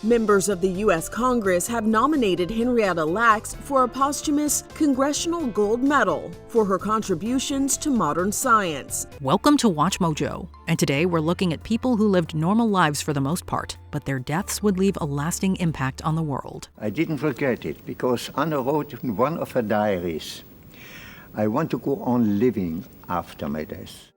Members of the U.S. Congress have nominated Henrietta Lax for a posthumous Congressional Gold Medal for her contributions to modern science. Welcome to WatchMojo, and today we're looking at people who lived normal lives for the most part, but their deaths would leave a lasting impact on the world. I didn't forget it because Anna wrote in one of her diaries, "I want to go on living after my death."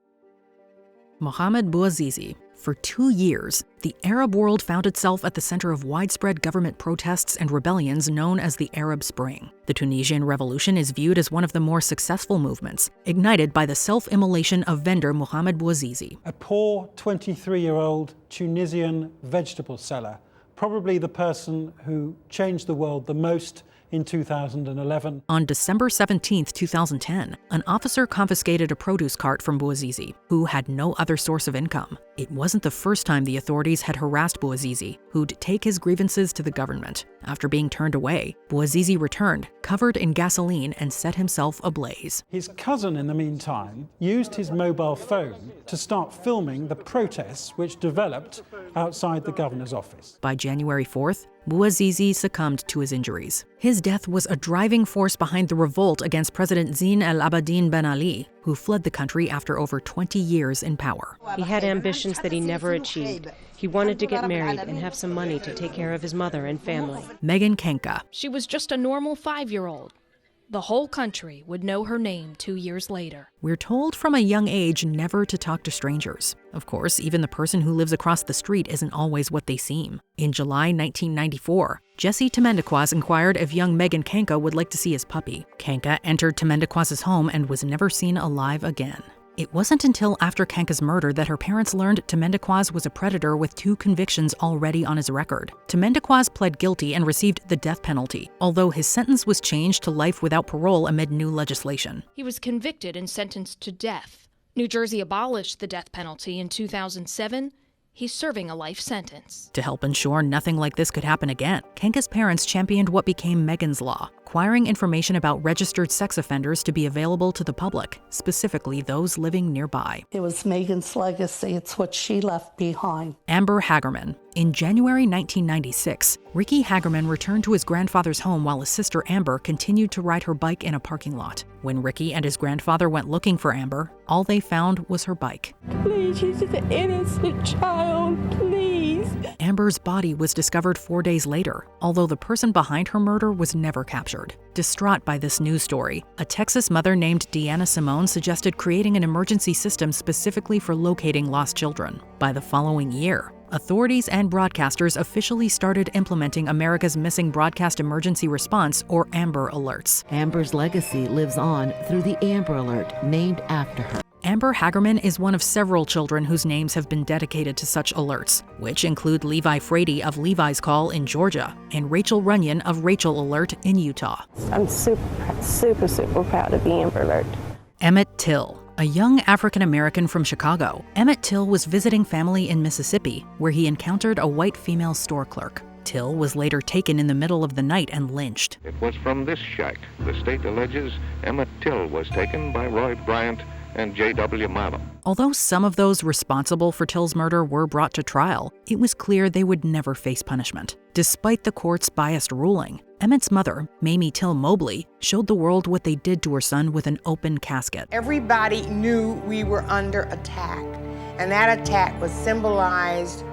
Mohamed Bouazizi. For 2 years, the Arab world found itself at the center of widespread government protests and rebellions known as the Arab Spring. The Tunisian Revolution is viewed as one of the more successful movements, ignited by the self-immolation of vendor Mohamed Bouazizi. A poor 23-year-old Tunisian vegetable seller, probably the person who changed the world the most in 2011. On December 17, 2010, an officer confiscated a produce cart from Bouazizi, who had no other source of income. It wasn't the first time the authorities had harassed Bouazizi, who'd take his grievances to the government. After being turned away, Bouazizi returned, covered in gasoline, and set himself ablaze. His cousin, in the meantime, used his mobile phone to start filming the protests which developed outside the governor's office. By January 4th, Bouazizi succumbed to his injuries. His death was a driving force behind the revolt against President Zine El Abidine Ben Ali, who fled the country after over 20 years in power. He had ambitions that he never achieved. He wanted to get married and have some money to take care of his mother and family. Kanka. She was just a normal 5-year-old. The whole country would know her name 2 years later. We're told from a young age never to talk to strangers. Of course, even the person who lives across the street isn't always what they seem. In July 1994, Jesse Temendekwas inquired if young Kanka would like to see his puppy. Kanka entered Temendekwas's home and was never seen alive again. It wasn't until after Kanka's murder that her parents learned Temendekwas was a predator with 2 convictions already on his record. Temendekwas pled guilty and received the death penalty, although his sentence was changed to life without parole amid new legislation. He was convicted and sentenced to death. New Jersey abolished the death penalty in 2007. He's serving a life sentence. To help ensure nothing like this could happen again, Kanka's parents championed what became Megan's Law, requiring information about registered sex offenders to be available to the public, specifically those living nearby. It was Megan's legacy. It's what she left behind. Amber Hagerman. In January 1996, Ricky Hagerman returned to his grandfather's home while his sister Amber continued to ride her bike in a parking lot. When Ricky and his grandfather went looking for Amber, all they found was her bike. Please, she's just an innocent child, please. Amber's body was discovered 4 days later, although the person behind her murder was never captured. Distraught by this news story, a Texas mother named Deanna Simone suggested creating an emergency system specifically for locating lost children. By the following year, authorities and broadcasters officially started implementing America's Missing Broadcast Emergency Response, or AMBER alerts. Amber's legacy lives on through the Amber Alert, named after her. Amber Hagerman is one of several children whose names have been dedicated to such alerts, which include Levi Frady of Levi's Call in Georgia and Rachel Runyon of Rachel Alert in Utah. I'm super proud of the Amber Alert. Emmett Till. A young African-American from Chicago, Emmett Till was visiting family in Mississippi, where he encountered a white female store clerk. Till was later taken in the middle of the night and lynched. It was from this shack the state alleges Emmett Till was taken by Roy Bryant and J.W. Malum. Although some of those responsible for Till's murder were brought to trial, it was clear they would never face punishment. Despite the court's biased ruling, Emmett's mother, Mamie Till Mobley, showed the world what they did to her son with an open casket. Everybody knew we were under attack, and that attack was symbolized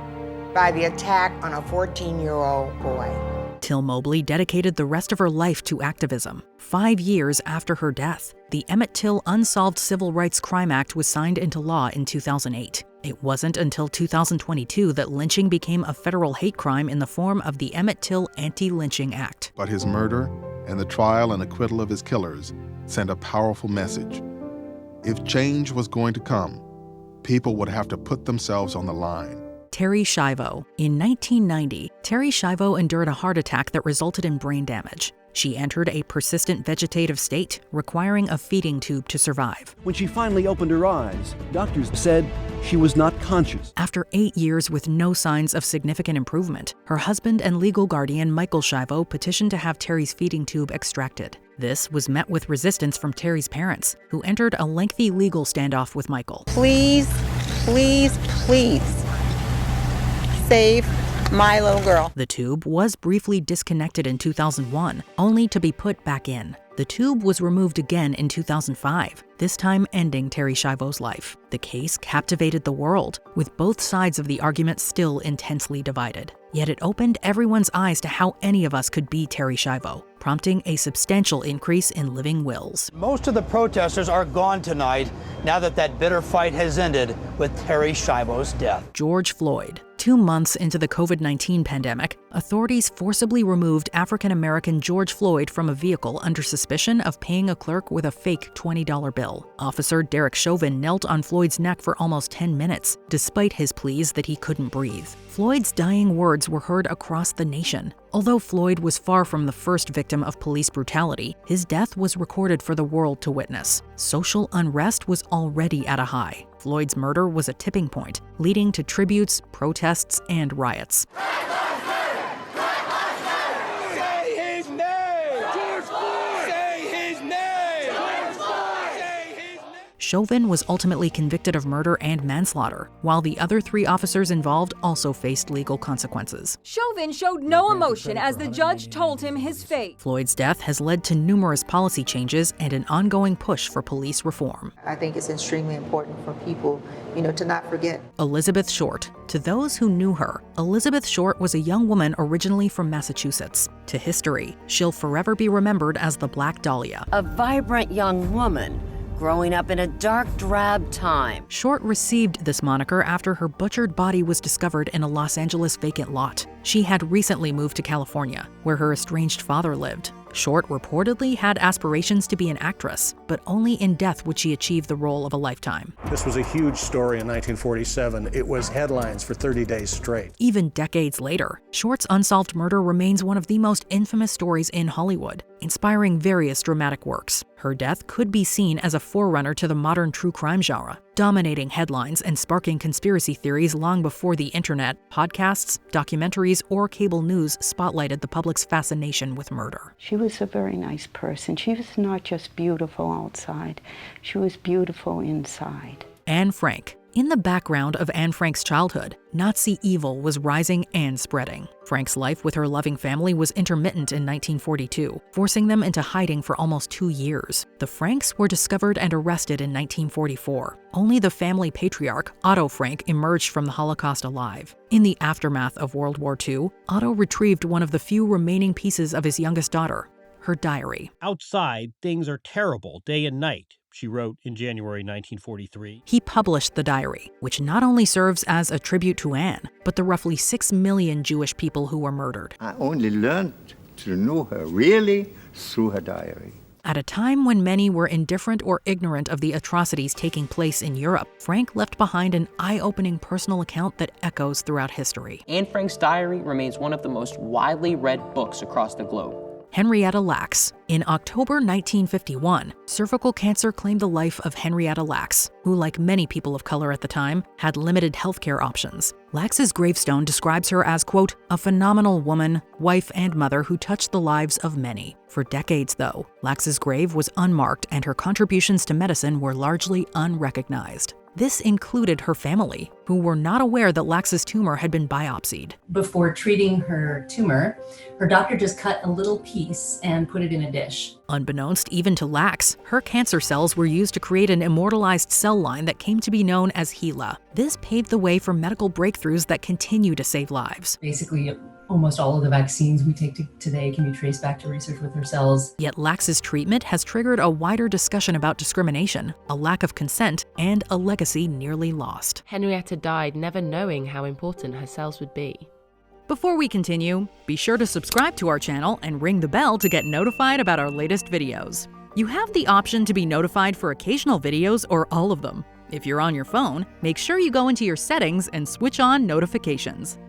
by the attack on a 14-year-old boy. Till Mobley dedicated the rest of her life to activism. 5 years after her death, the Emmett Till Unsolved Civil Rights Crime Act was signed into law in 2008. It wasn't until 2022 that lynching became a federal hate crime in the form of the Emmett Till Anti-Lynching Act. But his murder and the trial and acquittal of his killers sent a powerful message. If change was going to come, people would have to put themselves on the line. Terry Shybo. In 1990, Terry Shybo endured a heart attack that resulted in brain damage. She entered a persistent vegetative state, requiring a feeding tube to survive. When she finally opened her eyes, doctors said she was not conscious. After 8 years with no signs of significant improvement, her husband and legal guardian Michael Shybo petitioned to have Terry's feeding tube extracted. This was met with resistance from Terry's parents, who entered a lengthy legal standoff with Michael. Please, please, please save my little girl. The tube was briefly disconnected in 2001, only to be put back in. The tube was removed again in 2005, this time ending Terri Shybo's life. The case captivated the world, with both sides of the argument still intensely divided. Yet it opened everyone's eyes to how any of us could be Terri Shybo, prompting a substantial increase in living wills. Most of the protesters are gone tonight now that bitter fight has ended with Terri Shybo's death. George Floyd. 2 months into the COVID-19 pandemic, authorities forcibly removed African-American George Floyd from a vehicle under suspicion of paying a clerk with a fake $20 bill. Officer Derek Chauvin knelt on Floyd's neck for almost 10 minutes, despite his pleas that he couldn't breathe. Floyd's dying words were heard across the nation. Although Floyd was far from the first victim of police brutality, his death was recorded for the world to witness. Social unrest was already at a high. Floyd's murder was a tipping point, leading to tributes, protests, and riots. Chauvin was ultimately convicted of murder and manslaughter, while the other 3 officers involved also faced legal consequences. Chauvin showed no emotion as the judge told him his fate. Floyd's death has led to numerous policy changes and an ongoing push for police reform. I think it's extremely important for people, to not forget. Elizabeth Short. To those who knew her, Elizabeth Short was a young woman originally from Massachusetts. To history, she'll forever be remembered as the Black Dahlia. A vibrant young woman growing up in a dark, drab time. Short received this moniker after her butchered body was discovered in a Los Angeles vacant lot. She had recently moved to California, where her estranged father lived. Short reportedly had aspirations to be an actress, but only in death would she achieve the role of a lifetime. This was a huge story in 1947. It was headlines for 30 days straight. Even decades later, Short's unsolved murder remains one of the most infamous stories in Hollywood, inspiring various dramatic works. Her death could be seen as a forerunner to the modern true crime genre, dominating headlines and sparking conspiracy theories long before the internet, podcasts, documentaries, or cable news spotlighted the public's fascination with murder. She was a very nice person. She was not just beautiful outside, she was beautiful inside. Anne Frank. In the background of Anne Frank's childhood, Nazi evil was rising and spreading. Frank's life with her loving family was intermittent in 1942, forcing them into hiding for almost 2 years. The Franks were discovered and arrested in 1944. Only the family patriarch, Otto Frank, emerged from the Holocaust alive. In the aftermath of World War II, Otto retrieved one of the few remaining pieces of his youngest daughter, her diary. Outside, things are terrible day and night, she wrote in January 1943. He published the diary, which not only serves as a tribute to Anne, but the roughly 6 million Jewish people who were murdered. I only learned to know her really through her diary. At a time when many were indifferent or ignorant of the atrocities taking place in Europe, Frank left behind an eye-opening personal account that echoes throughout history. Anne Frank's diary remains one of the most widely read books across the globe. Henrietta Lax. In October 1951, cervical cancer claimed the life of Henrietta Lax, who, like many people of color at the time, had limited healthcare options. Lax's gravestone describes her as, quote, a phenomenal woman, wife, and mother who touched the lives of many. For decades, though, Lax's grave was unmarked and her contributions to medicine were largely unrecognized. This included her family, who were not aware that Lax's tumor had been biopsied. Before treating her tumor, her doctor just cut a little piece and put it in a dish. Unbeknownst even to Lax, her cancer cells were used to create an immortalized cell line that came to be known as HeLa. This paved the way for medical breakthroughs that continue to save lives. Basically, almost all of the vaccines we take today can be traced back to research with her cells. Yet Lax's treatment has triggered a wider discussion about discrimination, a lack of consent, and a legacy nearly lost. Henrietta died never knowing how important her cells would be. Before we continue, be sure to subscribe to our channel and ring the bell to get notified about our latest videos. You have the option to be notified for occasional videos or all of them. If you're on your phone, make sure you go into your settings and switch on notifications.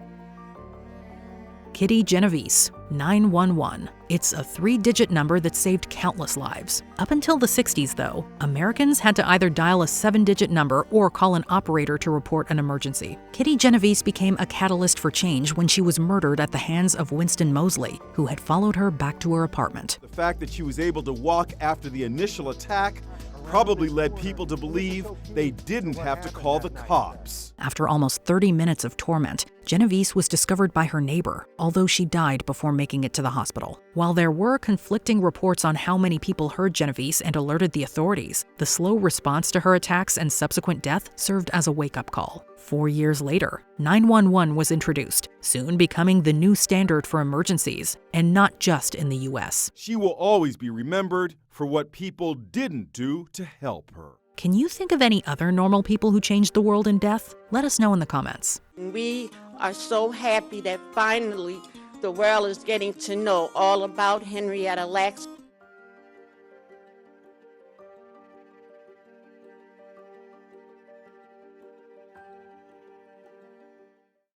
Kitty Genevese, 911. It's a 3-digit number that saved countless lives. Up until the 60s, though, Americans had to either dial a 7-digit number or call an operator to report an emergency. Kitty Genevese became a catalyst for change when she was murdered at the hands of Winston Moseley, who had followed her back to her apartment. The fact that she was able to walk after the initial attack probably led people to believe they didn't have to call the cops. After almost 30 minutes of torment, Genevese was discovered by her neighbor, although she died before making it to the hospital. While there were conflicting reports on how many people heard Genevese and alerted the authorities, the slow response to her attacks and subsequent death served as a wake-up call. 4 years later, 911 was introduced, soon becoming the new standard for emergencies, and not just in the U.S. She will always be remembered for what people didn't do to help her. Can you think of any other normal people who changed the world in death? Let us know in the comments. We are so happy that finally the world is getting to know all about Henrietta Lax.